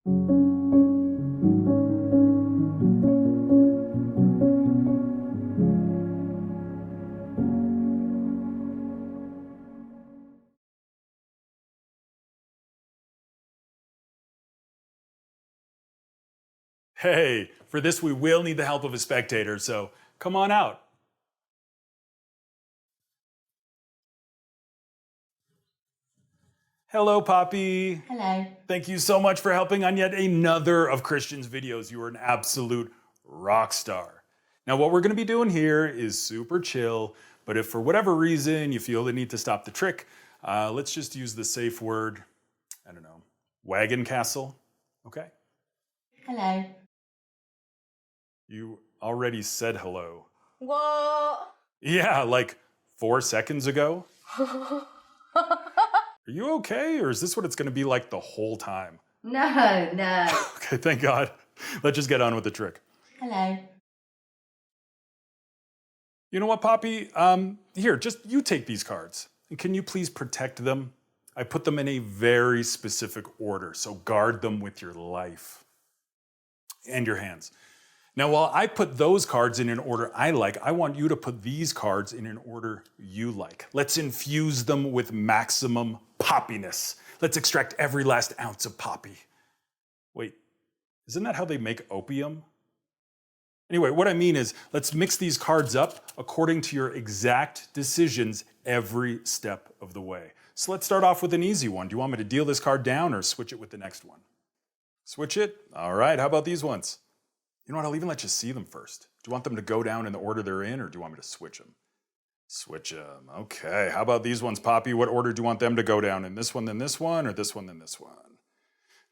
Hey, for this we will need the help of a spectator, so come on out. Hello, Poppy. Hello. Thank you so much for helping on yet another of Christian's videos. You are an absolute rock star. Now, what we're going to be doing here is super chill, but if for whatever reason you feel the need to stop the trick, let's just use the safe word, I don't know, wagon castle, okay? Hello. You already said hello. What? Yeah, like 4 seconds ago. Are you okay, or is this what it's going to be like the whole time? No. Okay, thank God. Let's just get on with the trick. Hello. You know what, Poppy? Here, just you take these cards. And can you please protect them? I put them in a very specific order, so guard them with your life and your hands. Now, while I put those cards in an order I like, I want you to put these cards in an order you like. Let's infuse them with maximum poppiness. Let's extract every last ounce of poppy. Wait, isn't that how they make opium? Anyway, what I mean is, let's mix these cards up according to your exact decisions every step of the way. So let's start off with an easy one. Do you want me to deal this card down or switch it with the next one? Switch it? All right, how about these ones? You know what, I'll even let you see them first. Do you want them to go down in the order they're in, or do you want me to switch them? Switch them, okay. How about these ones, Poppy? What order do you want them to go down in? This one, then this one, or this one, then this one?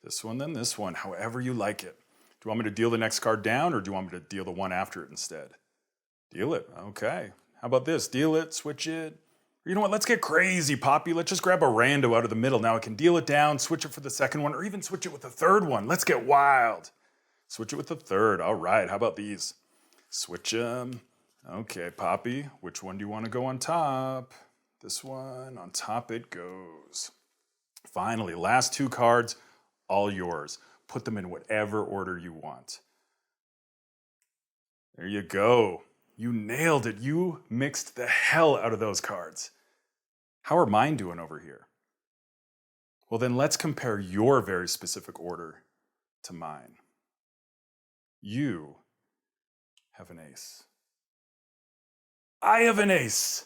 This one, then this one, however you like it. Do you want me to deal the next card down, or do you want me to deal the one after it instead? Deal it, okay. How about this? Deal it, switch it. You know what, let's get crazy, Poppy. Let's just grab a rando out of the middle. Now I can deal it down, switch it for the second one, or even switch it with the third one. Let's get wild. Switch it with the third. All right, how about these? Switch them. Okay, Poppy, which one do you want to go on top? This one, on top it goes. Finally, last two cards, all yours. Put them in whatever order you want. There you go. You nailed it. You mixed the hell out of those cards. How are mine doing over here? Well, then let's compare your very specific order to mine. You have an ace. I have an ace.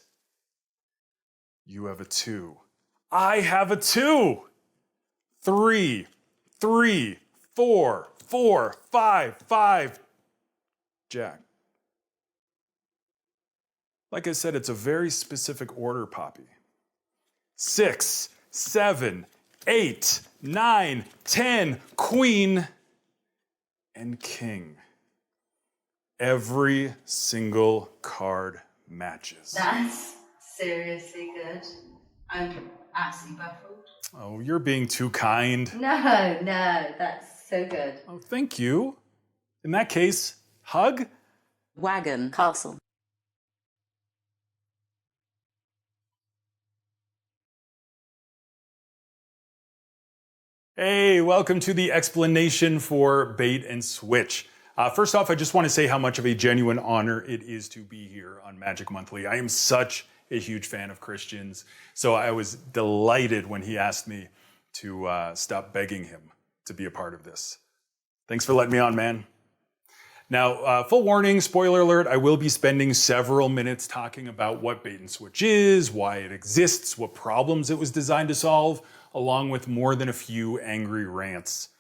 You have a 2. I have a 2. 3, 3, 4, 4, 5, 5. Jack. Like I said, it's a very specific order, Poppy. 6, 7, 8, 9, 10, queen, and king. Every single card matches. That's seriously good. I'm absolutely baffled. Oh, you're being too kind. No, that's so good. Oh, thank you. In that case, hug? Wagon castle. Hey, welcome to the explanation for Bait and Switch. First off, I just want to say how much of a genuine honor it is to be here on Magic Monthly. I am such a huge fan of Christian's, so I was delighted when he asked me to stop begging him to be a part of this. Thanks for letting me on, man. Now, full warning, spoiler alert, I will be spending several minutes talking about what Bait and Switch is, why it exists, what problems it was designed to solve, along with more than a few angry rants.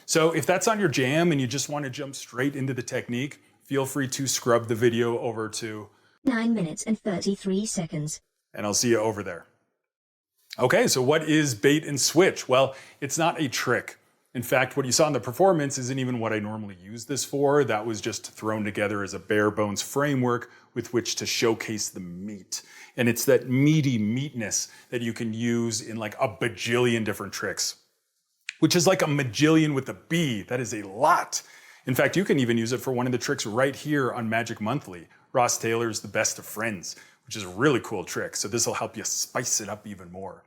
So if that's on your jam and you just want to jump straight into the technique, feel free to scrub the video over to 9 minutes and 33 seconds. And I'll see you over there. Okay, so what is Bait and Switch? Well, it's not a trick. In fact, what you saw in the performance isn't even what I normally use this for. That was just thrown together as a bare bones framework with which to showcase the meat. And it's that meaty meatness that you can use in like a bajillion different tricks, which is like a majillion with a B. That is a lot. In fact, you can even use it for one of the tricks right here on Magic Monthly, Ross Taylor's The Best of Friends, which is a really cool trick. So this will help you spice it up even more.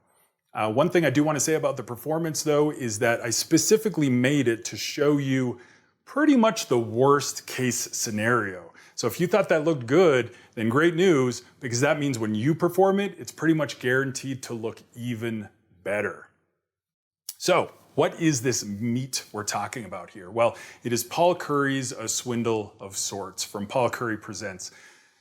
One thing I do want to say about the performance though is that I specifically made it to show you pretty much the worst case scenario. So if you thought that looked good, then great news, because that means when you perform it, it's pretty much guaranteed to look even better. So what is this meat we're talking about here? Well, it is Paul Currie's A Swindle of Sorts from Paul Currie Presents.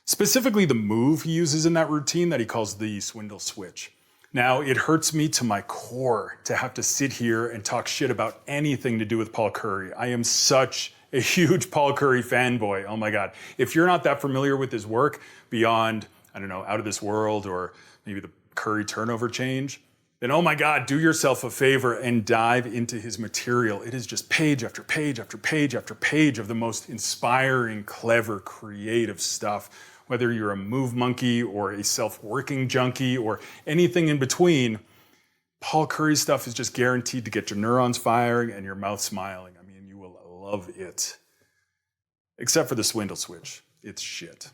Specifically the move he uses in that routine that he calls the swindle switch. Now, it hurts me to my core to have to sit here and talk shit about anything to do with Paul Currie. I am such a huge Paul Currie fanboy. Oh my God. If you're not that familiar with his work beyond, I don't know, Out of This World or maybe the Currie turnover change, then oh my God, do yourself a favor and dive into his material. It is just page after page after page after page of the most inspiring, clever, creative stuff. Whether you're a move monkey or a self-working junkie or anything in between, Paul Currie stuff is just guaranteed to get your neurons firing and your mouth smiling. I mean, you will love it. Except for the swindle switch. It's shit.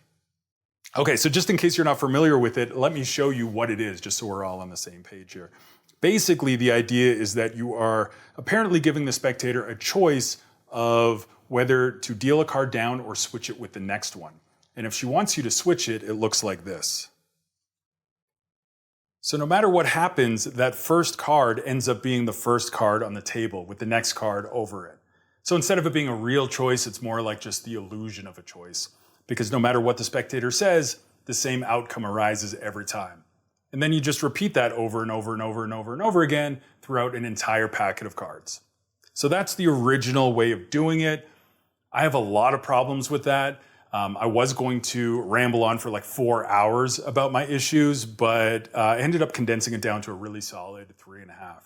Okay, so just in case you're not familiar with it, let me show you what it is, just so we're all on the same page here. Basically, the idea is that you are apparently giving the spectator a choice of whether to deal a card down or switch it with the next one. And if she wants you to switch it, it looks like this. So no matter what happens, that first card ends up being the first card on the table with the next card over it. So instead of it being a real choice, it's more like just the illusion of a choice. Because no matter what the spectator says, the same outcome arises every time. And then you just repeat that over and over and over and over and over again throughout an entire packet of cards. So that's the original way of doing it. I have a lot of problems with that. I was going to ramble on for like 4 hours about my issues, but I ended up condensing it down to a really solid 3.5.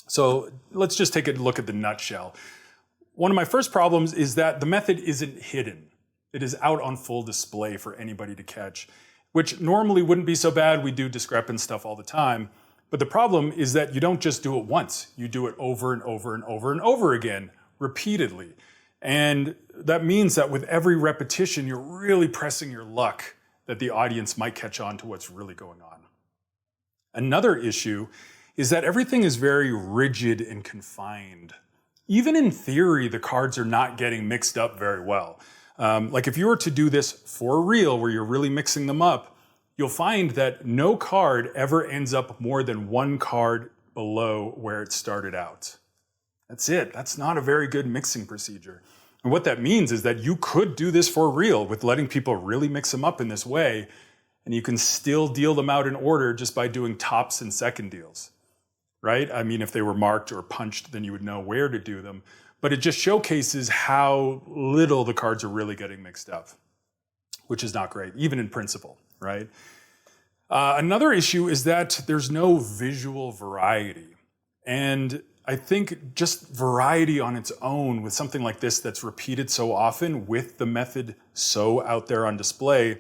So let's just take a look at the nutshell. One of my first problems is that the method isn't hidden. It is out on full display for anybody to catch, which normally wouldn't be so bad. We do discrepant stuff all the time. But the problem is that you don't just do it once. You do it over and over and over and over again, repeatedly. And that means that with every repetition, you're really pressing your luck that the audience might catch on to what's really going on. Another issue is that everything is very rigid and confined. Even in theory, the cards are not getting mixed up very well. Like if you were to do this for real, where you're really mixing them up, you'll find that no card ever ends up more than one card below where it started out. That's it. That's not a very good mixing procedure. And what that means is that you could do this for real with letting people really mix them up in this way, and you can still deal them out in order just by doing tops and second deals, right? I mean, if they were marked or punched, then you would know where to do them. But it just showcases how little the cards are really getting mixed up, which is not great, even in principle, right? Another issue is that there's no visual variety. And I think just variety on its own with something like this that's repeated so often with the method so out there on display,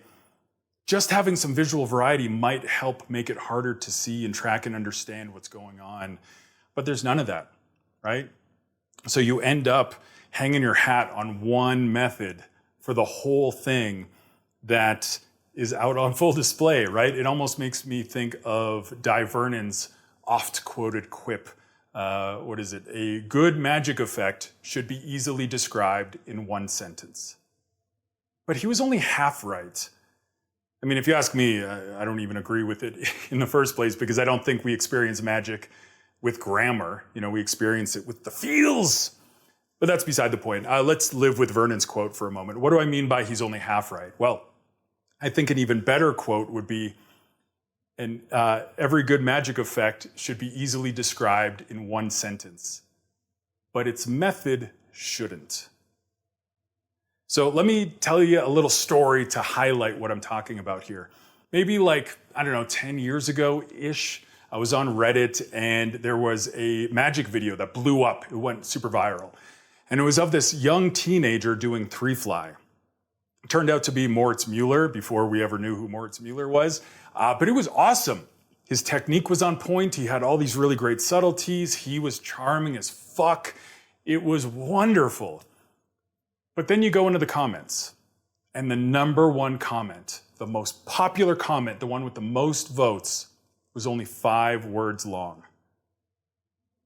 just having some visual variety might help make it harder to see and track and understand what's going on. But there's none of that, right? So you end up hanging your hat on one method for the whole thing that is out on full display, right? It almost makes me think of Di Vernon's oft-quoted quip. What is it? A good magic effect should be easily described in one sentence. But he was only half right. I mean, if you ask me, I don't even agree with it in the first place because I don't think we experience magic with grammar. You know, we experience it with the feels. But that's beside the point. Let's live with Vernon's quote for a moment. What do I mean by he's only half right? Well, I think an even better quote would be, and every good magic effect should be easily described in one sentence, but its method shouldn't. So let me tell you a little story to highlight what I'm talking about here. Maybe like, I don't know, 10 years ago-ish, I was on Reddit and there was a magic video that blew up. It went super viral. And it was of this young teenager doing three fly. It turned out to be Moritz Mueller before we ever knew who Moritz Mueller was. But it was awesome. His technique was on point. He had all these really great subtleties. He was charming as fuck. It was wonderful. But then you go into the comments, and the number one comment, the most popular comment, the one with the most votes, was only 5 words long.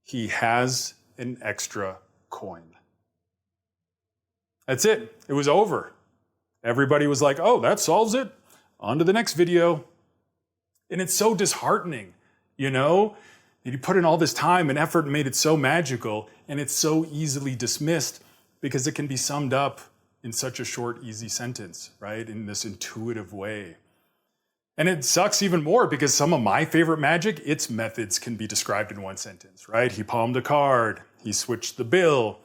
He has an extra coin. That's it. It was over. Everybody was like, oh, that solves it. On to the next video. And it's so disheartening, you know? And you put in all this time and effort and made it so magical, and it's so easily dismissed because it can be summed up in such a short, easy sentence, right? In this intuitive way. And it sucks even more because some of my favorite magic, its methods can be described in one sentence, right? He palmed a card, he switched the bill,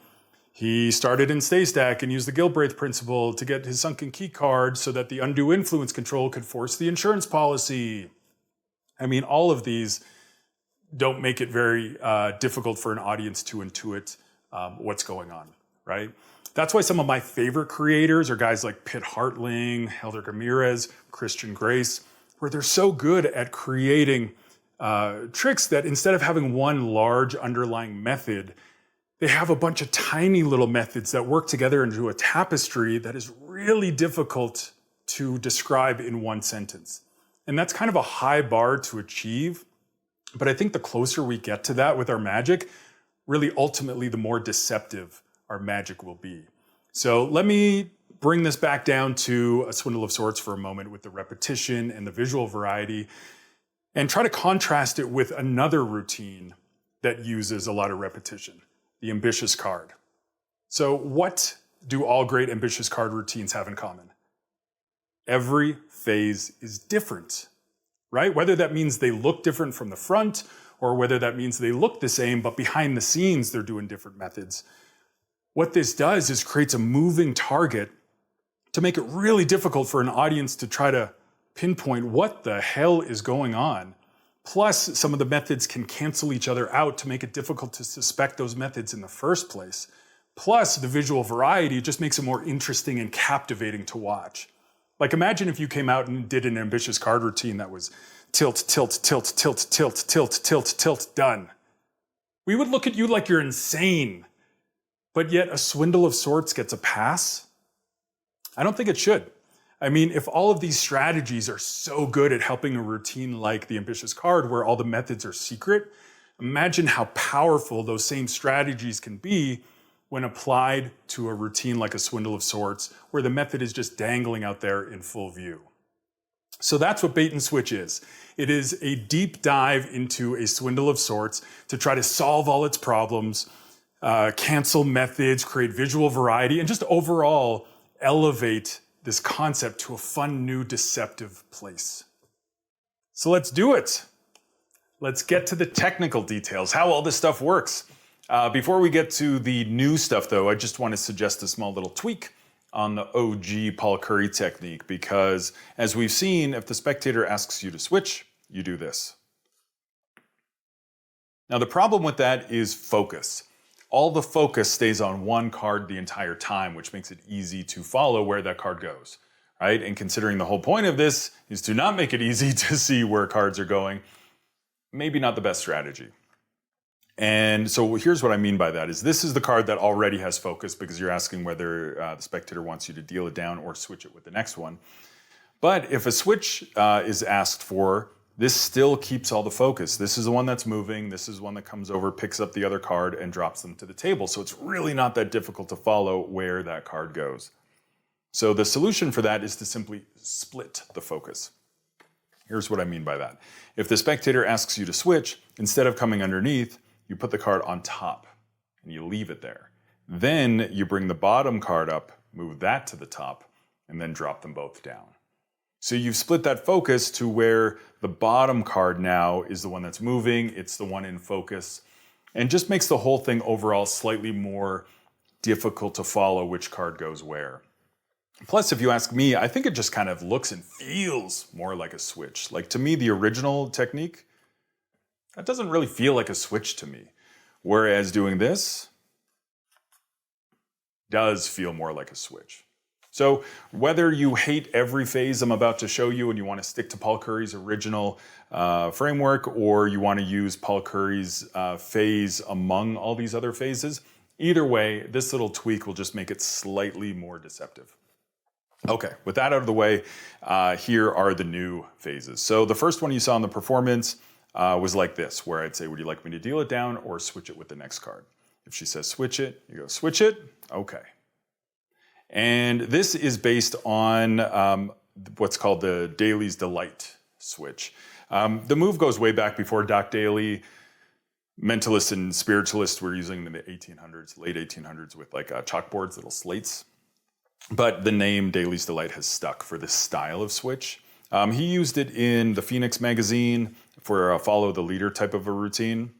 he started in Stay Stack and used the Gilbraith principle to get his sunken key card so that the undue influence control could force the insurance policy. I mean, all of these don't make it very difficult for an audience to intuit what's going on, right? That's why some of my favorite creators are guys like Pitt Hartling, Helder Ramirez, Christian Grace, where they're so good at creating tricks that instead of having one large underlying method, they have a bunch of tiny little methods that work together into a tapestry that is really difficult to describe in one sentence. And that's kind of a high bar to achieve. But I think the closer we get to that with our magic, really ultimately the more deceptive our magic will be. So let me bring this back down to a swindle of sorts for a moment with the repetition and the visual variety, and try to contrast it with another routine that uses a lot of repetition, the ambitious card. So what do all great ambitious card routines have in common? Every phase is different, right? Whether that means they look different from the front, or whether that means they look the same, but behind the scenes they're doing different methods. What this does is creates a moving target to make it really difficult for an audience to try to pinpoint what the hell is going on. Plus, some of the methods can cancel each other out to make it difficult to suspect those methods in the first place. Plus, the visual variety just makes it more interesting and captivating to watch. Like, imagine if you came out and did an ambitious card routine that was tilt, tilt, tilt, tilt, tilt, tilt, tilt, tilt, done. We would look at you like you're insane. But yet a swindle of sorts gets a pass? I don't think it should. I mean, if all of these strategies are so good at helping a routine like the ambitious card where all the methods are secret, imagine how powerful those same strategies can be when applied to a routine like a swindle of sorts, where the method is just dangling out there in full view. So that's what bait and switch is. It is a deep dive into a swindle of sorts to try to solve all its problems, cancel methods, create visual variety, and just overall elevate this concept to a fun, new, deceptive place. So let's do it. Let's get to the technical details, how all this stuff works. Before we get to the new stuff, though, I just want to suggest a small little tweak on the OG Paul Curry technique, because as we've seen, if the spectator asks you to switch, you do this. Now, the problem with that is focus. All the focus stays on one card the entire time, which makes it easy to follow where that card goes, right? And considering the whole point of this is to not make it easy to see where cards are going, maybe not the best strategy. And so here's what I mean by that is this is the card that already has focus because you're asking whether the spectator wants you to deal it down or switch it with the next one. But if a switch is asked for, this still keeps all the focus. This is the one that's moving. This is one that comes over, picks up the other card, and drops them to the table. So it's really not that difficult to follow where that card goes. So the solution for that is to simply split the focus. Here's what I mean by that. If the spectator asks you to switch, instead of coming underneath, you put the card on top and you leave it there. Then you bring the bottom card up, move that to the top, and then drop them both down. So you've split that focus to where the bottom card now is the one that's moving, it's the one in focus, and just makes the whole thing overall slightly more difficult to follow which card goes where. Plus, if you ask me, I think it just kind of looks and feels more like a switch. Like, to me, the original technique, that doesn't really feel like a switch to me. Whereas doing this does feel more like a switch. So whether you hate every phase I'm about to show you and you want to stick to Paul Curry's original framework, or you want to use Paul Curry's phase among all these other phases, either way, this little tweak will just make it slightly more deceptive. Okay, with that out of the way, here are the new phases. So the first one you saw in the performance, was like this, where I'd say, would you like me to deal it down or switch it with the next card? If she says switch it, you go switch it, okay. And this is based on what's called the Daly's Delight switch. The move goes way back before Doc Daly. Mentalists and spiritualists were using them in the 1800s, late 1800s, with like chalkboards, little slates. But the name Daly's Delight has stuck for this style of switch. He used it in the Phoenix magazine for a follow the leader type of a routine,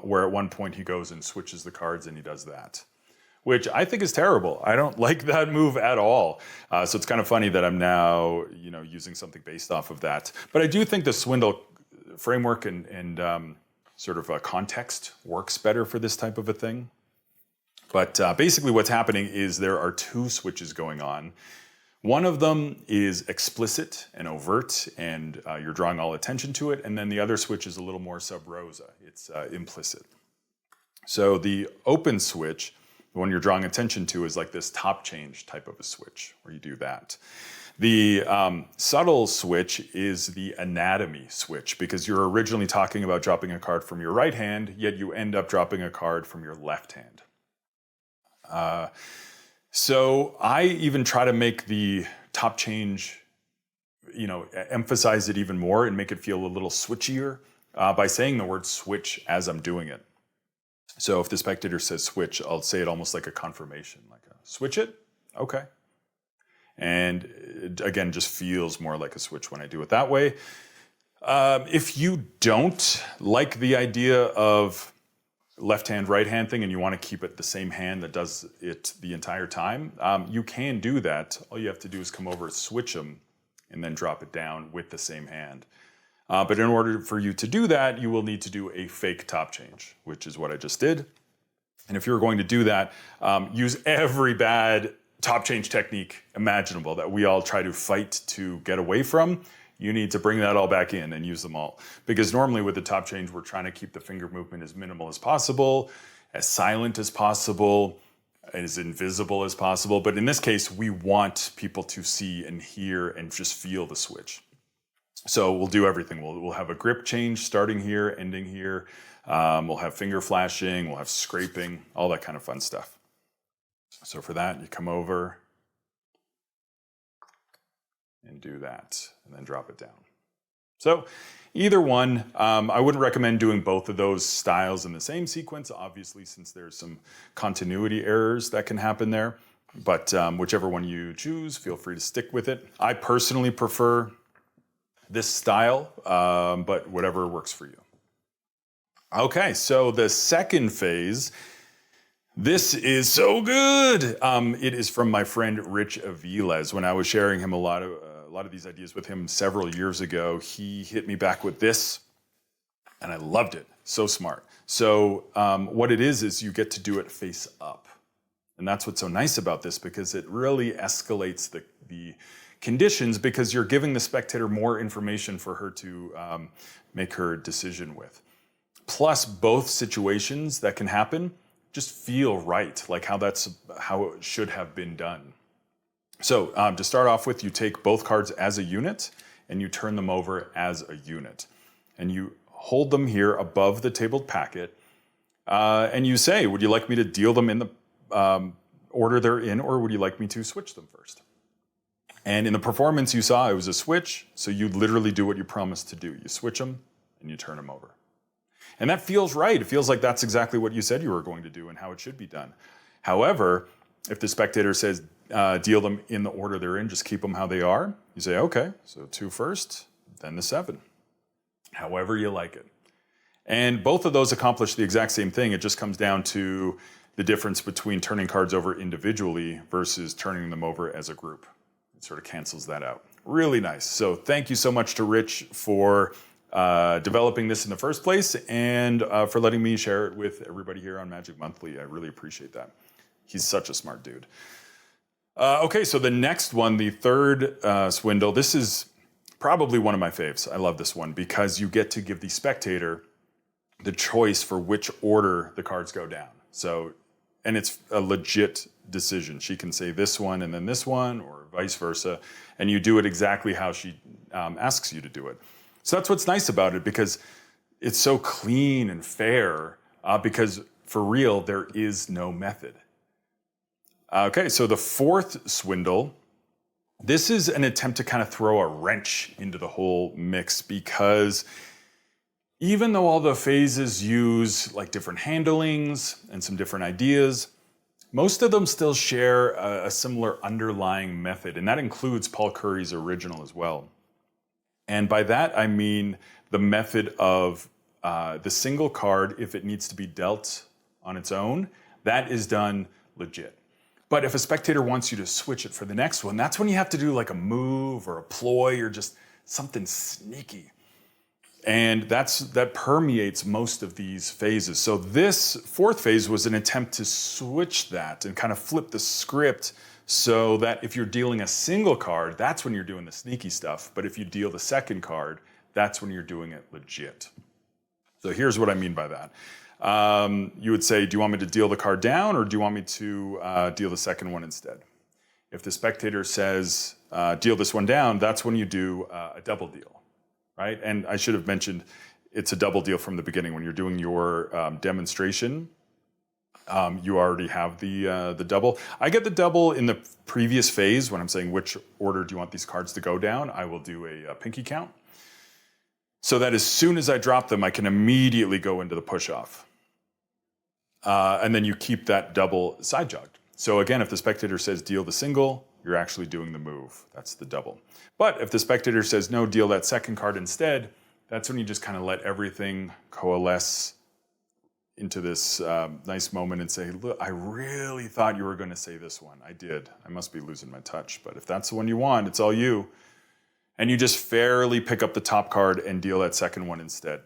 where at one point he goes and switches the cards and he does that, which I think is terrible. I don't like that move at all. So it's kind of funny that I'm now, using something based off of that. But I do think the Swindle framework and sort of a context works better for this type of a thing. But basically what's happening is there are two switches going on. One of them is explicit and overt, and you're drawing all attention to it. And then the other switch is a little more sub rosa. It's implicit. So the open switch, the one you're drawing attention to, is like this top change type of a switch, where you do that. The subtle switch is the anatomy switch, because you're originally talking about dropping a card from your right hand, yet you end up dropping a card from your left hand. So I even try to make the top change, emphasize it even more and make it feel a little switchier by saying the word switch as I'm doing it. So if the spectator says switch, I'll say it almost like a confirmation, like switch it, okay. And it, again, just feels more like a switch when I do it that way. If you don't like the idea of left hand, right hand thing, and you want to keep it the same hand that does it the entire time, you can do that. All you have to do is come over, switch them, and then drop it down with the same hand. But in order for you to do that, you will need to do a fake top change, which is what I just did. And if you're going to do that, use every bad top change technique imaginable that we all try to fight to get away from. You need to bring that all back in and use them all. Because normally with the top change, we're trying to keep the finger movement as minimal as possible, as silent as possible, as invisible as possible. But in this case, we want people to see and hear and just feel the switch. So we'll do everything. We'll have a grip change starting here, ending here. We'll have finger flashing, we'll have scraping, all that kind of fun stuff. So for that, you come over and do that, and then drop it down. So either one, I wouldn't recommend doing both of those styles in the same sequence, obviously, since there's some continuity errors that can happen there. But whichever one you choose, feel free to stick with it. I personally prefer this style, but whatever works for you. Okay, so the second phase, this is so good. It is from my friend Rich Aviles. When I was sharing him a lot of these ideas with him several years ago, he hit me back with this, and I loved it. So smart. So what it is you get to do it face up. And that's what's so nice about this, because it really escalates the conditions, because you're giving the spectator more information for her to make her decision with. Plus, both situations that can happen just feel right, like how it should have been done. So to start off with, you take both cards as a unit and you turn them over as a unit. And you hold them here above the tabled packet, and you say, would you like me to deal them in the order they're in, or would you like me to switch them first? And in the performance you saw, it was a switch, so you literally do what you promised to do. You switch them and you turn them over. And that feels right. It feels like that's exactly what you said you were going to do and how it should be done. However, if the spectator says deal them in the order they're in, just keep them how they are, you say, okay, so 2 first, then the 7. However you like it. And both of those accomplish the exact same thing. It just comes down to the difference between turning cards over individually versus turning them over as a group. It sort of cancels that out. Really nice. So thank you so much to Rich for developing this in the first place, and for letting me share it with everybody here on Magic Monthly. I really appreciate that. He's such a smart dude. Okay, so the next one, the third swindle, this is probably one of my faves. I love this one because you get to give the spectator the choice for which order the cards go down. So, and it's a legit decision. She can say this one and then this one, or vice versa, and you do it exactly how she asks you to do it. So that's what's nice about it, because it's so clean and fair, because for real, there is no method. Okay, so the fourth swindle, this is an attempt to kind of throw a wrench into the whole mix, because even though all the phases use like different handlings and some different ideas, most of them still share a similar underlying method, and that includes Paul Curry's original as well. And by that, I mean the method of the single card, if it needs to be dealt on its own, that is done legit. But if a spectator wants you to switch it for the next one, that's when you have to do like a move or a ploy or just something sneaky. And that permeates most of these phases. So this fourth phase was an attempt to switch that and kind of flip the script so that if you're dealing a single card, that's when you're doing the sneaky stuff. But if you deal the second card, that's when you're doing it legit. So here's what I mean by that. You would say, do you want me to deal the card down, or do you want me to deal the second one instead? If the spectator says, deal this one down, that's when you do a double deal, right? And I should have mentioned it's a double deal from the beginning. When you're doing your demonstration, you already have the double. I get the double in the previous phase when I'm saying which order do you want these cards to go down. I will do a pinky count, so that as soon as I drop them, I can immediately go into the push-off. And then you keep that double side jogged. So again, if the spectator says deal the single, you're actually doing the move. That's the double. But if the spectator says no, deal that second card instead, that's when you just kind of let everything coalesce into this nice moment and say, look, I really thought you were going to say this one. I did. I must be losing my touch. But if that's the one you want, it's all you. And you just fairly pick up the top card and deal that second one instead,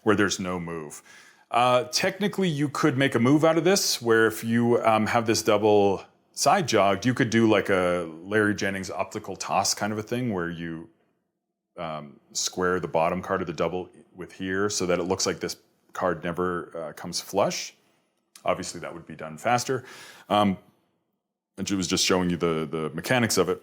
where there's no move. Technically, you could make a move out of this, where if you have this double side jogged, you could do like a Larry Jennings optical toss kind of a thing, where you square the bottom card of the double with here so that it looks like this card never comes flush. Obviously, that would be done faster. And she was just showing you the mechanics of it.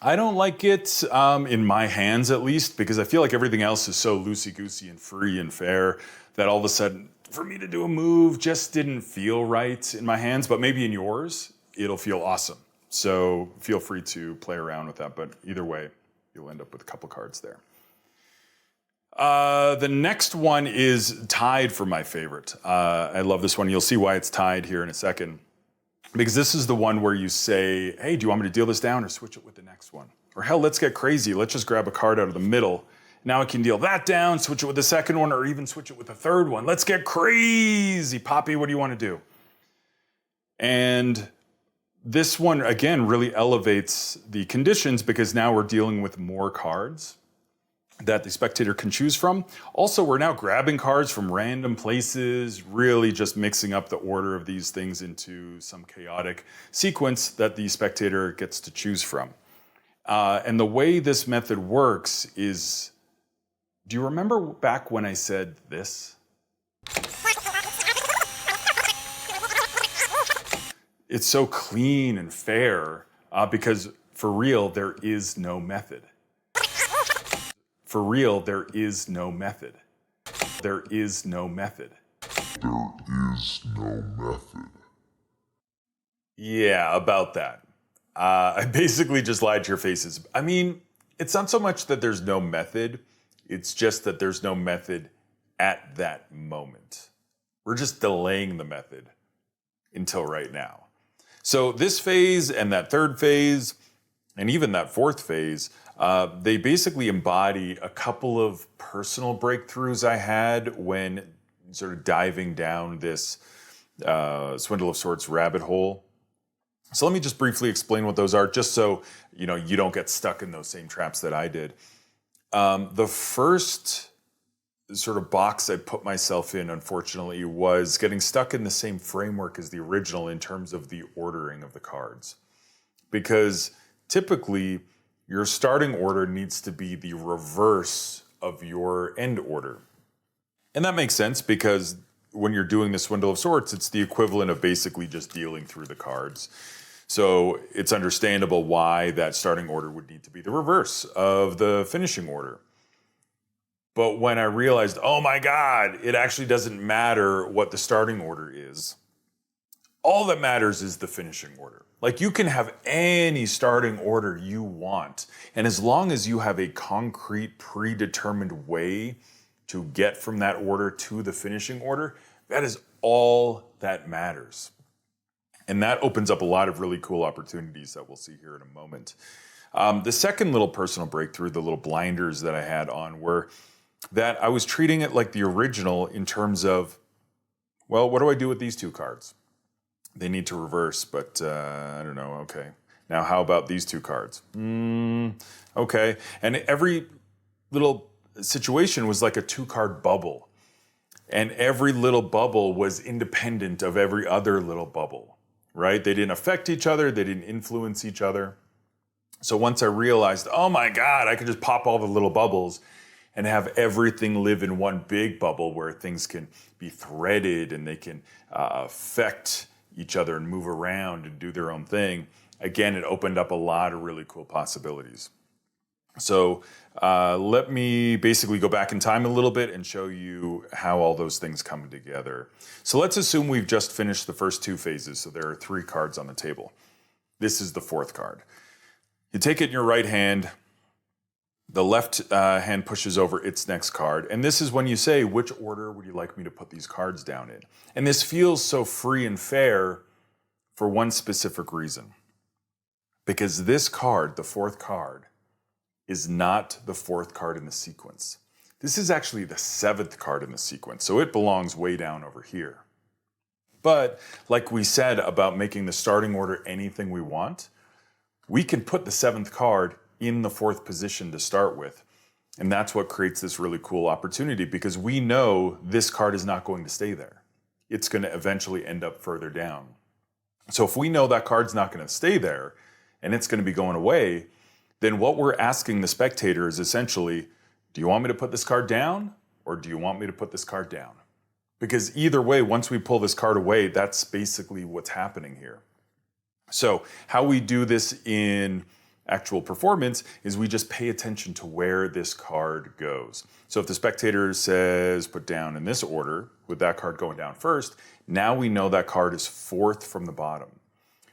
I don't like it, in my hands at least, because I feel like everything else is so loosey-goosey and free and fair that all of a sudden, for me to do a move just didn't feel right in my hands, but maybe in yours, it'll feel awesome. So feel free to play around with that, but either way, you'll end up with a couple cards there. The next one is tied for my favorite. I love this one. You'll see why it's tied here in a second. Because this is the one where you say, hey, do you want me to deal this down or switch it with the next one? Or hell, let's get crazy. Let's just grab a card out of the middle. Now I can deal that down, switch it with the second one, or even switch it with the third one. Let's get crazy. Poppy, what do you want to do? And this one, again, really elevates the conditions, because now we're dealing with more cards that the spectator can choose from. Also, we're now grabbing cards from random places, really just mixing up the order of these things into some chaotic sequence that the spectator gets to choose from. And the way this method works is, do you remember back when I said this? It's so clean and fair, because for real, there is no method. For real, there is no method. There is no method. There is no method. Yeah, about that. I basically just lied to your faces. I mean, it's not so much that there's no method, it's just that there's no method at that moment. We're just delaying the method until right now. So this phase and that third phase, and even that fourth phase, they basically embody a couple of personal breakthroughs I had when sort of diving down this Swindle of Sorts rabbit hole. So let me just briefly explain what those are, just so you don't get stuck in those same traps that I did. The first sort of box I put myself in, unfortunately, was getting stuck in the same framework as the original in terms of the ordering of the cards. Because typically, your starting order needs to be the reverse of your end order. And that makes sense, because when you're doing the Swindle of Sorts, it's the equivalent of basically just dealing through the cards. So it's understandable why that starting order would need to be the reverse of the finishing order. But when I realized, oh my God, it actually doesn't matter what the starting order is. All that matters is the finishing order. Like you can have any starting order you want. And as long as you have a concrete, predetermined way to get from that order to the finishing order, that is all that matters. And that opens up a lot of really cool opportunities that we'll see here in a moment. The second little personal breakthrough, the little blinders that I had on, were that I was treating it like the original in terms of, well, what do I do with these two cards? They need to reverse, but I don't know, okay. Now how about these two cards? Okay. And every little situation was like a 2-card bubble. And every little bubble was independent of every other little bubble, right? They didn't affect each other, they didn't influence each other. So once I realized, oh my God, I could just pop all the little bubbles and have everything live in one big bubble where things can be threaded and they can affect each other and move around and do their own thing. Again, it opened up a lot of really cool possibilities. So let me basically go back in time a little bit and show you how all those things come together. So let's assume we've just finished the first 2 phases. So there are 3 cards on the table. This is the 4th card. You take it in your right hand. The left hand pushes over its next card. And this is when you say, which order would you like me to put these cards down in? And this feels so free and fair for one specific reason. Because this card, the 4th card, is not the 4th card in the sequence. This is actually the 7th card in the sequence, so it belongs way down over here. But like we said about making the starting order anything we want, we can put the 7th card in the 4th position to start with. And that's what creates this really cool opportunity because we know this card is not going to stay there. It's going to eventually end up further down. So if we know that card's not going to stay there and it's going to be going away, then what we're asking the spectator is essentially, do you want me to put this card down or do you want me to put this card down? Because either way, once we pull this card away, that's basically what's happening here. So how we do this in actual performance is we just pay attention to where this card goes. So if the spectator says put down in this order, with that card going down first, now we know that card is 4th from the bottom.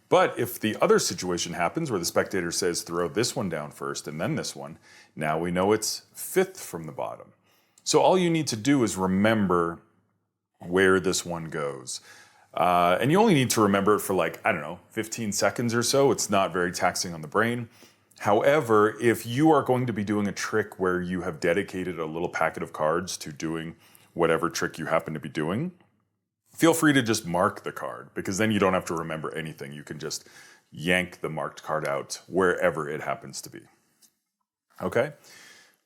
But if the other situation happens where the spectator says throw this one down first and then this one, now we know it's 5th from the bottom. So all you need to do is remember where this one goes. And you only need to remember it for 15 seconds or so. It's not very taxing on the brain. However, if you are going to be doing a trick where you have dedicated a little packet of cards to doing whatever trick you happen to be doing, feel free to just mark the card because then you don't have to remember anything. You can just yank the marked card out wherever it happens to be. Okay?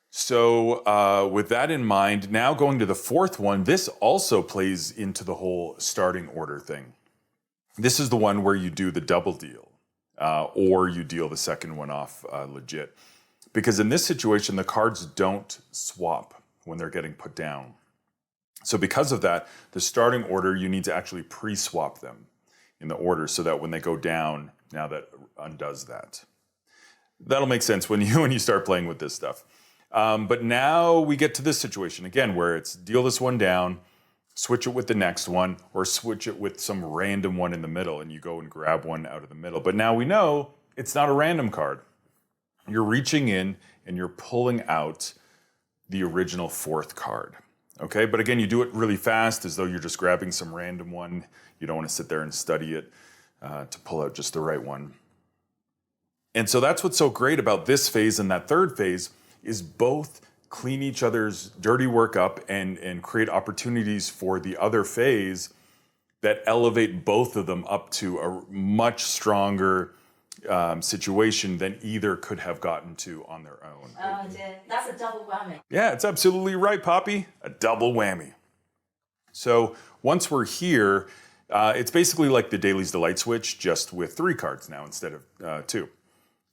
So with that in mind, now going to the 4th one, this also plays into the whole starting order thing. This is the one where you do the double deal or you deal the second one off legit. Because in this situation, the cards don't swap when they're getting put down. So because of that, the starting order, you need to actually pre-swap them in the order so that when they go down, now that undoes that. That'll make sense when you start playing with this stuff. But now we get to this situation again where it's deal this one down, switch it with the next one, or switch it with some random one in the middle and you go and grab one out of the middle. But now we know it's not a random card. You're reaching in and you're pulling out the original 4th card. Okay, but again, you do it really fast as though you're just grabbing some random one. You don't want to sit there and study it to pull out just the right one. And so that's what's so great about this phase and that 3rd phase is both clean each other's dirty work up and create opportunities for the other phase that elevate both of them up to a much stronger situation than either could have gotten to on their own. Oh dear, that's a double whammy. Yeah, it's absolutely right, Poppy. A double whammy. So once we're here, it's basically like the Daily's Delight switch, just with 3 cards now instead of 2.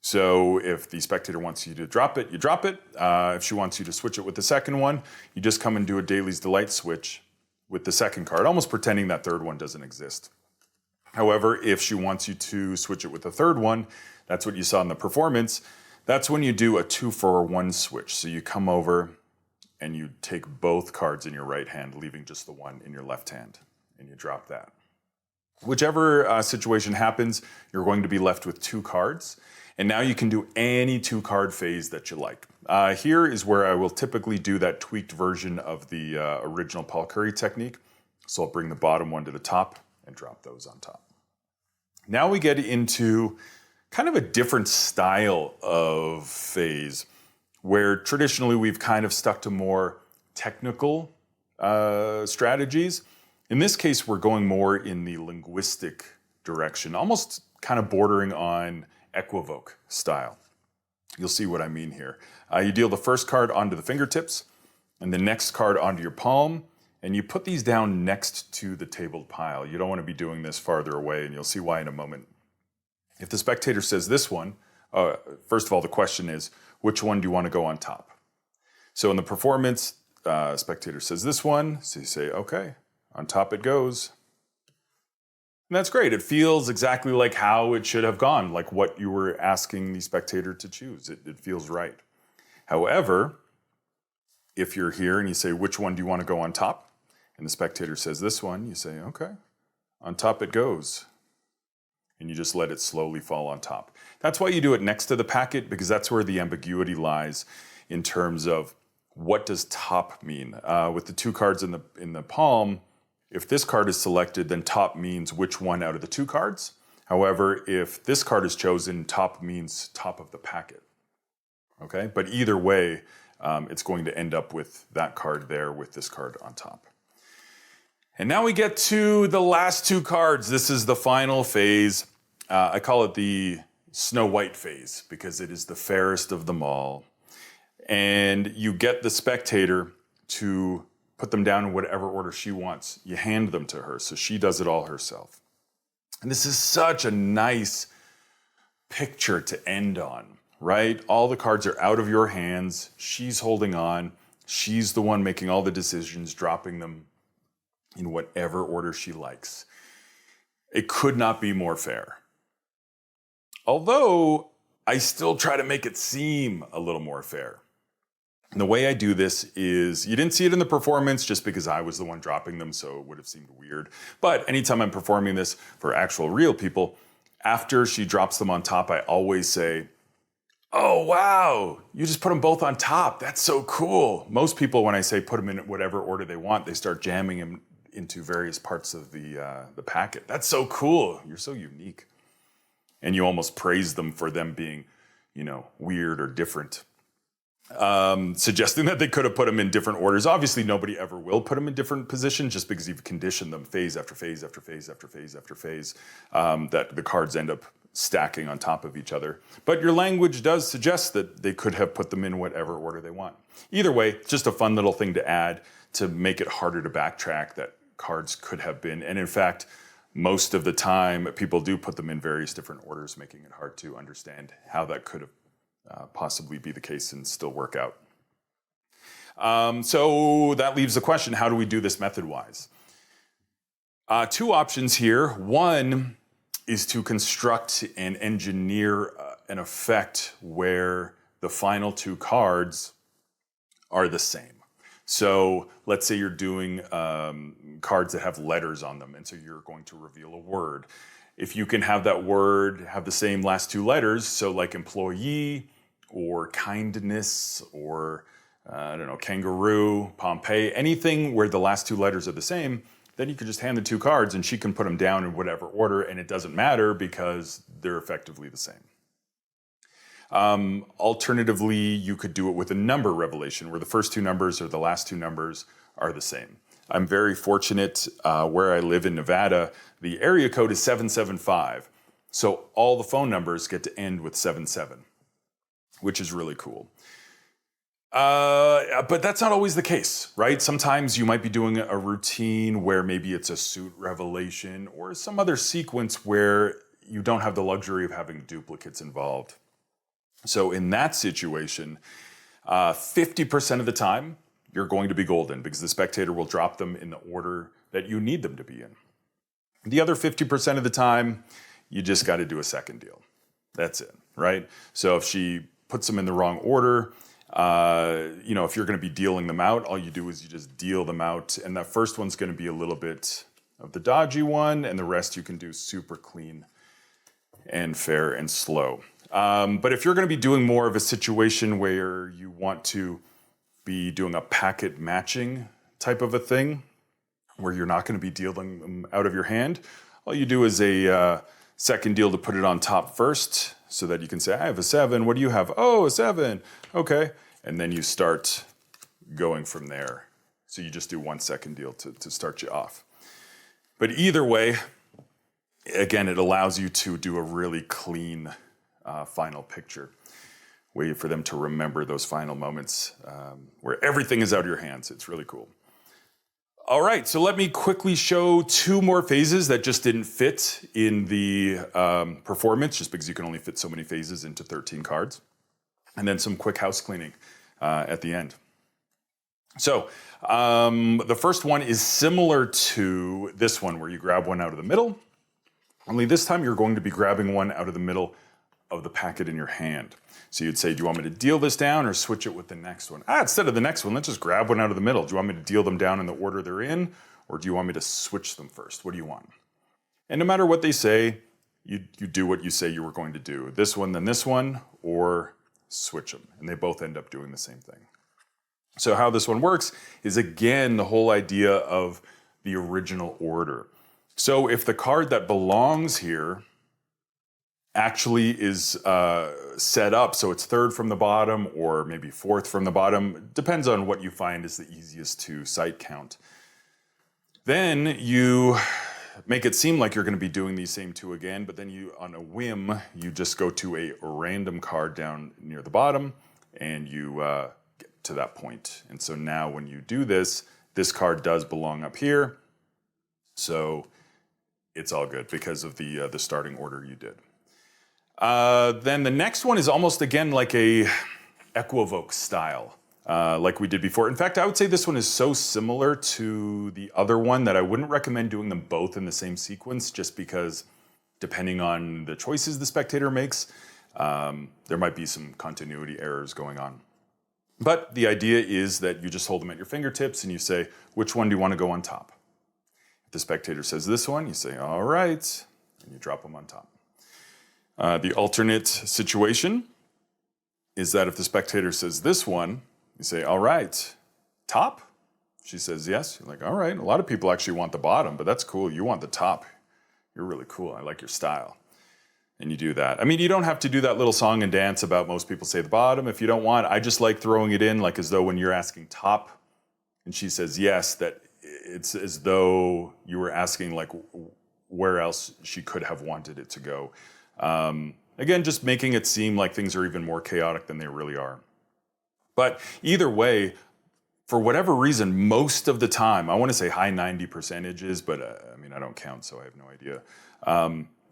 So if the spectator wants you to drop it, you drop it. If she wants you to switch it with the second one, you just come and do a Daily's Delight switch with the second card, almost pretending that 3rd one doesn't exist. However, if she wants you to switch it with the 3rd one, that's what you saw in the performance, that's when you do a 2-for-1 switch. So you come over and you take both cards in your right hand, leaving just the one in your left hand, and you drop that. Whichever situation happens, you're going to be left with 2 cards, and now you can do any 2-card phase that you like. Here is where I will typically do that tweaked version of the original Paul Curry technique. So I'll bring the bottom one to the top and drop those on top. Now we get into kind of a different style of phase, where traditionally we've kind of stuck to more technical strategies. In this case, we're going more in the linguistic direction, almost kind of bordering on equivoque style. You'll see what I mean here. You deal the first card onto the fingertips and the next card onto your palm, and you put these down next to the tabled pile. You don't want to be doing this farther away, and you'll see why in a moment. If the spectator says this one, first of all, the question is, which one do you want to go on top? So in the performance, spectator says this one, so you say, okay, on top it goes. And that's great. It feels exactly like how it should have gone, like what you were asking the spectator to choose. It feels right. However, if you're here and you say, which one do you want to go on top? And the spectator says this one, you say, okay, on top it goes. And you just let it slowly fall on top. That's why you do it next to the packet, because that's where the ambiguity lies in terms of what does top mean. With the 2 cards in the palm, if this card is selected, then top means which one out of the 2 cards. However, if this card is chosen, top means top of the packet. Okay, but either way, it's going to end up with that card there with this card on top. And now we get to the last 2 cards. This is the final phase. I call it the Snow White phase because it is the fairest of them all. And you get the spectator to put them down in whatever order she wants. You hand them to her, so she does it all herself. And this is such a nice picture to end on, right? All the cards are out of your hands. She's holding on. She's the one making all the decisions, dropping them in whatever order she likes. It could not be more fair. Although, I still try to make it seem a little more fair. And the way I do this is, you didn't see it in the performance just because I was the one dropping them, so it would have seemed weird. But anytime I'm performing this for actual real people, after she drops them on top, I always say, oh, wow, you just put them both on top. That's so cool. Most people, when I say put them in whatever order they want, they start jamming them into various parts of the packet. That's so cool. You're so unique. And you almost praise them for them being, weird or different. Suggesting that they could have put them in different orders. Obviously, nobody ever will put them in different positions just because you've conditioned them phase after phase after phase after phase after phase, that the cards end up stacking on top of each other. But your language does suggest that they could have put them in whatever order they want. Either way, just a fun little thing to add to make it harder to backtrack that cards could have been. And in fact, most of the time, people do put them in various different orders, making it hard to understand how that could have possibly be the case and still work out. So that leaves the question, how do we do this method-wise? 2 options here. One is to construct and engineer an effect where the final 2 cards are the same. So let's say you're doing cards that have letters on them, and so you're going to reveal a word. If you can have that word have the same last 2 letters, so like employee or kindness or, kangaroo, Pompeii, anything where the last 2 letters are the same, then you could just hand the 2 cards and she can put them down in whatever order, and it doesn't matter because they're effectively the same. Alternatively, you could do it with a number revelation where the first 2 numbers or the last 2 numbers are the same. I'm very fortunate where I live in Nevada, the area code is 775. So all the phone numbers get to end with 77, which is really cool. But that's not always the case, right? Sometimes you might be doing a routine where maybe it's a suit revelation or some other sequence where you don't have the luxury of having duplicates involved. So in that situation, 50% of the time, you're going to be golden because the spectator will drop them in the order that you need them to be in. The other 50% of the time, you just got to do a second deal. That's it, right? So if she puts them in the wrong order, If you're going to be dealing them out, all you do is you just deal them out. And that first one's going to be a little bit of the dodgy one, and the rest you can do super clean and fair and slow. But if you're going to be doing more of a situation where you want to be doing a packet matching type of a thing, where you're not going to be dealing them out of your hand, all you do is a second deal to put it on top first, so that you can say, I have a 7, what do you have? Oh, a 7, okay. And then you start going from there. So you just do 1 second deal to start you off. But either way, again, it allows you to do a really clean final picture. Way for them to remember those final moments where everything is out of your hands. It's really cool. All right, so let me quickly show 2 more phases that just didn't fit in the performance, just because you can only fit so many phases into 13 cards. And then some quick house cleaning at the end. So the first one is similar to this one, where you grab one out of the middle. Only this time you're going to be grabbing one out of the middle of the packet in your hand. So you'd say, do you want me to deal this down or switch it with the next one? Instead of the next one, let's just grab one out of the middle. Do you want me to deal them down in the order they're in, or do you want me to switch them first? What do you want? And no matter what they say, you do what you say you were going to do. This one, then this one, or switch them. And they both end up doing the same thing. So how this one works is, again, the whole idea of the original order. So if the card that belongs here actually is set up so it's 3rd from the bottom, or maybe 4th from the bottom, depends on what you find is the easiest to sight count. Then you make it seem like you're going to be doing these same 2 again, but then you, on a whim, you just go to a random card down near the bottom, and you get to that point. And so now when you do this, this card does belong up here, so it's all good because of the starting order you did. Then the next one is almost, again, like a Equivoke style, like we did before. In fact, I would say this one is so similar to the other one that I wouldn't recommend doing them both in the same sequence, just because depending on the choices the spectator makes, there might be some continuity errors going on. But the idea is that you just hold them at your fingertips and you say, which one do you want to go on top? If the spectator says this one, you say, all right, and you drop them on top. The alternate situation is that if the spectator says this one, you say, all right, top? She says yes. You're like, all right. A lot of people actually want the bottom, but that's cool. You want the top. You're really cool. I like your style. And you do that. I mean, you don't have to do that little song and dance about most people say the bottom if you don't want. I just like throwing it in, like as though when you're asking top and she says yes, that it's as though you were asking like where else she could have wanted it to go. Again, just making it seem like things are even more chaotic than they really are. But either way, for whatever reason, most of the time, I want to say high 90%, but I mean, I don't count, so I have no idea.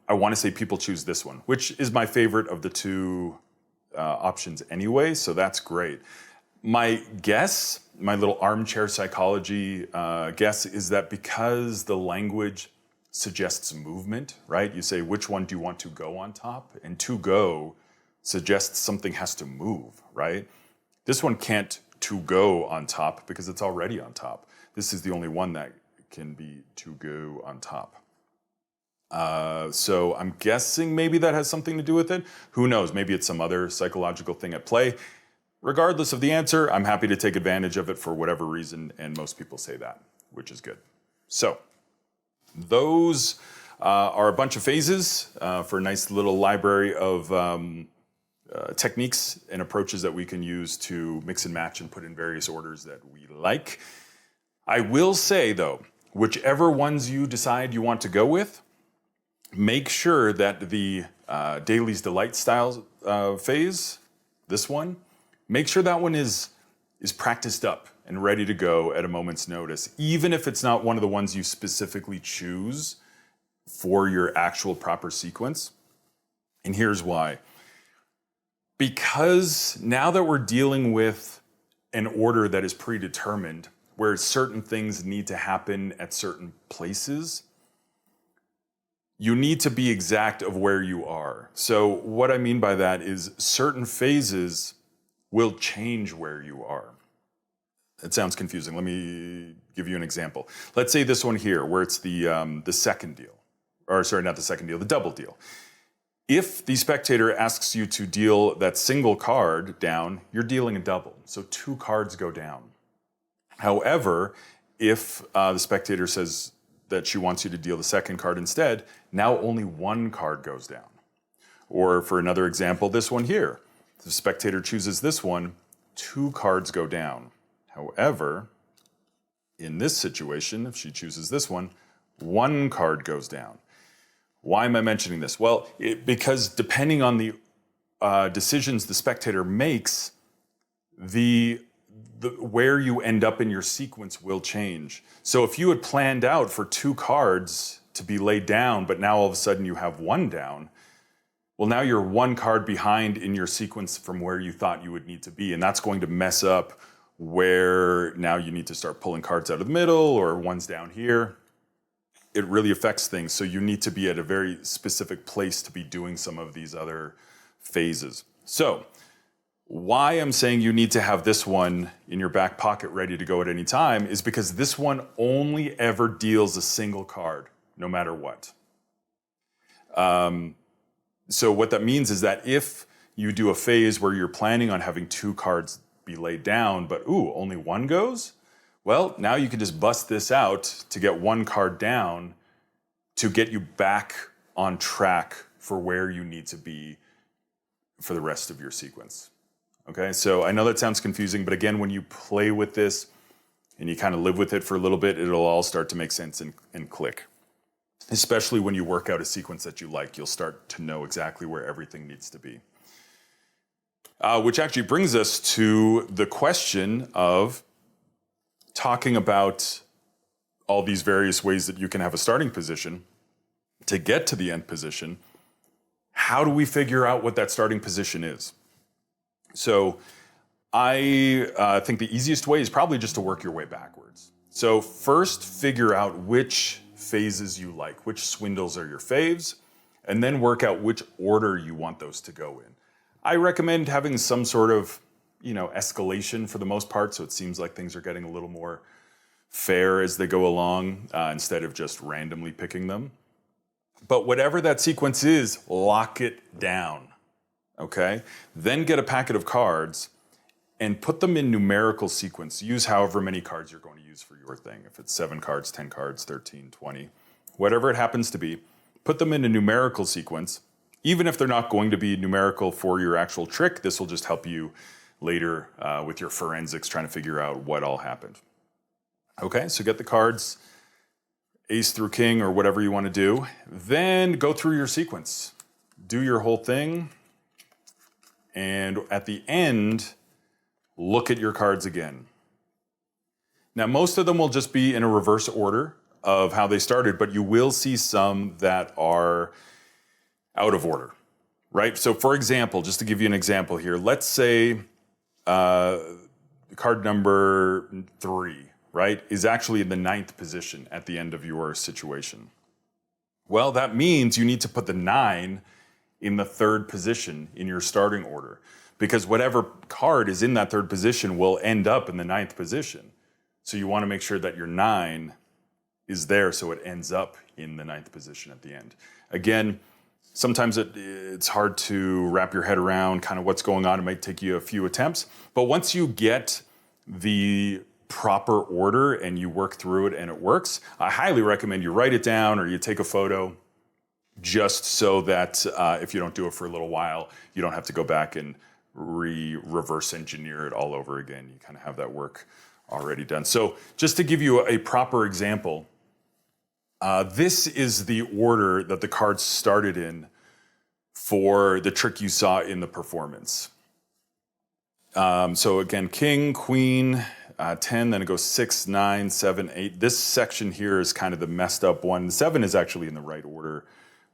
I want to say people choose this one, which is my favorite of the 2 options anyway, so that's great. My guess, my little armchair psychology guess, is that because the language suggests movement, right? You say, which one do you want to go on top? And to go suggests something has to move, right? This one can't to go on top because it's already on top. This is the only one that can be to go on top. So I'm guessing maybe that has something to do with it. Who knows? Maybe it's some other psychological thing at play. Regardless of the answer, I'm happy to take advantage of it for whatever reason, and most people say that, which is good. So those are a bunch of phases for a nice little library of techniques and approaches that we can use to mix and match and put in various orders that we like. I will say, though, whichever ones you decide you want to go with, make sure that the Daily's Delight style phase, this one, make sure that one is practiced up and ready to go at a moment's notice, even if it's not one of the ones you specifically choose for your actual proper sequence. And here's why. Because now that we're dealing with an order that is predetermined, where certain things need to happen at certain places, you need to be exact of where you are. So what I mean by that is certain phases will change where you are. It sounds confusing. Let me give you an example. Let's say this one here, where it's the second deal. Or sorry, not the second deal, the double deal. If the spectator asks you to deal that single card down, you're dealing a double. So 2 cards go down. However, if the spectator says that she wants you to deal the second card instead, now only 1 card goes down. Or for another example, this one here. The spectator chooses this one, 2 cards go down. However, in this situation, if she chooses this one, 1 card goes down. Why am I mentioning this? Well, because depending on the decisions the spectator makes, the where you end up in your sequence will change. So if you had planned out for 2 cards to be laid down, but now all of a sudden you have 1 down, well, now you're 1 card behind in your sequence from where you thought you would need to be, and that's going to mess up where now you need to start pulling cards out of the middle or one's down here. It really affects things, so you need to be at a very specific place to be doing some of these other phases. So, why I'm saying you need to have this one in your back pocket ready to go at any time is because this one only ever deals a single card, no matter what. So what that means is that if you do a phase where you're planning on having 2 cards be laid down, but only 1 goes, well, now you can just bust this out to get 1 card down to get you back on track for where you need to be for the rest of your sequence. Okay, so I know that sounds confusing, but again, when you play with this and you kind of live with it for a little bit, it'll all start to make sense and click. Especially when you work out a sequence that you like, you'll start to know exactly where everything needs to be. Which actually brings us to the question of talking about all these various ways that you can have a starting position to get to the end position. How do we figure out what that starting position is? So I think the easiest way is probably just to work your way backwards. So first figure out which phases you like, which swindles are your faves, and then work out which order you want those to go in. I recommend having some sort of, escalation for the most part, so it seems like things are getting a little more fair as they go along, instead of just randomly picking them. But whatever that sequence is, lock it down, okay? Then get a packet of cards and put them in numerical sequence. Use however many cards you're going to use for your thing. If it's 7 cards, 10 cards, 13, 20, whatever it happens to be, put them in a numerical sequence. Even if they're not going to be numerical for your actual trick, this will just help you later with your forensics trying to figure out what all happened. Okay, so get the cards, ace through king or whatever you want to do. Then go through your sequence. Do your whole thing. And at the end, look at your cards again. Now, most of them will just be in a reverse order of how they started, but you will see some that are out of order, right? So for example, just to give you an example here, let's say card number 3, right, is actually in the 9th position at the end of your situation. Well, that means you need to put the 9 in the 3rd position in your starting order, because whatever card is in that 3rd position will end up in the 9th position. So you want to make sure that your 9 is there so it ends up in the 9th position at the end. Again, sometimes it's hard to wrap your head around kind of what's going on. It might take you a few attempts. But once you get the proper order and you work through it and it works, I highly recommend you write it down or you take a photo, just so that if you don't do it for a little while, you don't have to go back and reverse engineer it all over again. You kind of have that work already done. So just to give you a proper example, this is the order that the cards started in for the trick you saw in the performance. So again, king, queen, 10, then it goes 6, 9, 7, 8. This section here is kind of the messed up one. The 7 is actually in the right order,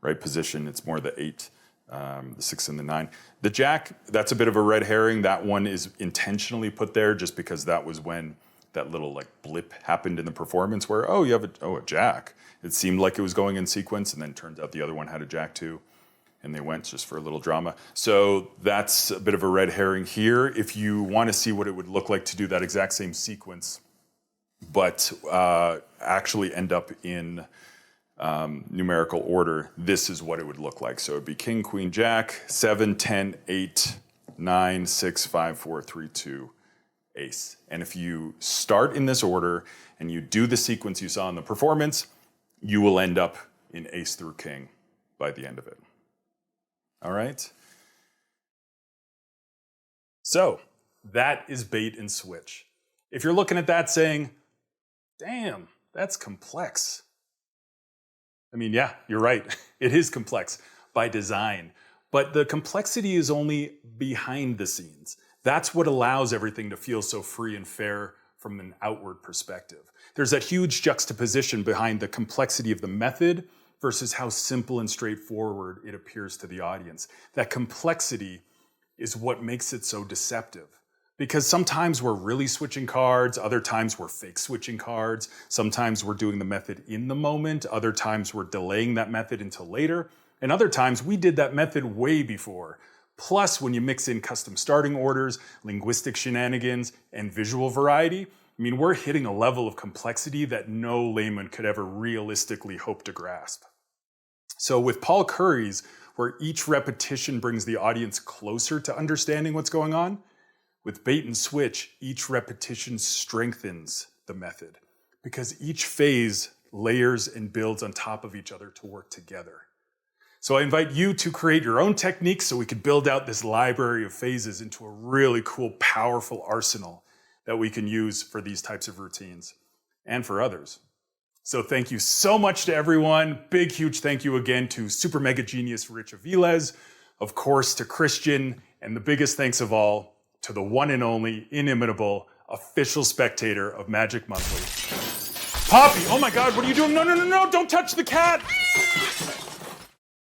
right position. It's more the 8, the 6 and the 9. The jack, that's a bit of a red herring. That one is intentionally put there just because that was when that little like blip happened in the performance where, you have a jack. It seemed like it was going in sequence and then turns out the other one had a jack too. and they went just for a little drama. So that's a bit of a red herring here. If you want to see what it would look like to do that exact same sequence, but actually end up in numerical order, this is what it would look like. So it'd be king, queen, jack, 7, 10, 8, 9, 6, 5, 4, 3, 2, ace. And if you start in this order and you do the sequence you saw in the performance, you will end up in ace through king by the end of it. All right? So that is bait and switch. If you're looking at that saying, damn, that's complex. I mean, yeah, you're right. It is complex by design. But the complexity is only behind the scenes. That's what allows everything to feel so free and fair from an outward perspective. There's that huge juxtaposition behind the complexity of the method versus how simple and straightforward it appears to the audience. That complexity is what makes it so deceptive. Because sometimes we're really switching cards, other times we're fake switching cards, sometimes we're doing the method in the moment, other times we're delaying that method until later, and other times we did that method way before. Plus, when you mix in custom starting orders, linguistic shenanigans, and visual variety, I mean, we're hitting a level of complexity that no layman could ever realistically hope to grasp. So with Paul Curry's, where each repetition brings the audience closer to understanding what's going on, with bait and switch, each repetition strengthens the method because each phase layers and builds on top of each other to work together. So I invite you to create your own techniques so we could build out this library of phases into a really cool, powerful arsenal that we can use for these types of routines and for others. So thank you so much to everyone. Big, huge thank you again to super mega genius Rich Aviles, of course to Christian, and the biggest thanks of all to the one and only inimitable official spectator of Magic Monthly, Poppy. Oh my God, what are you doing? No, don't touch the cat.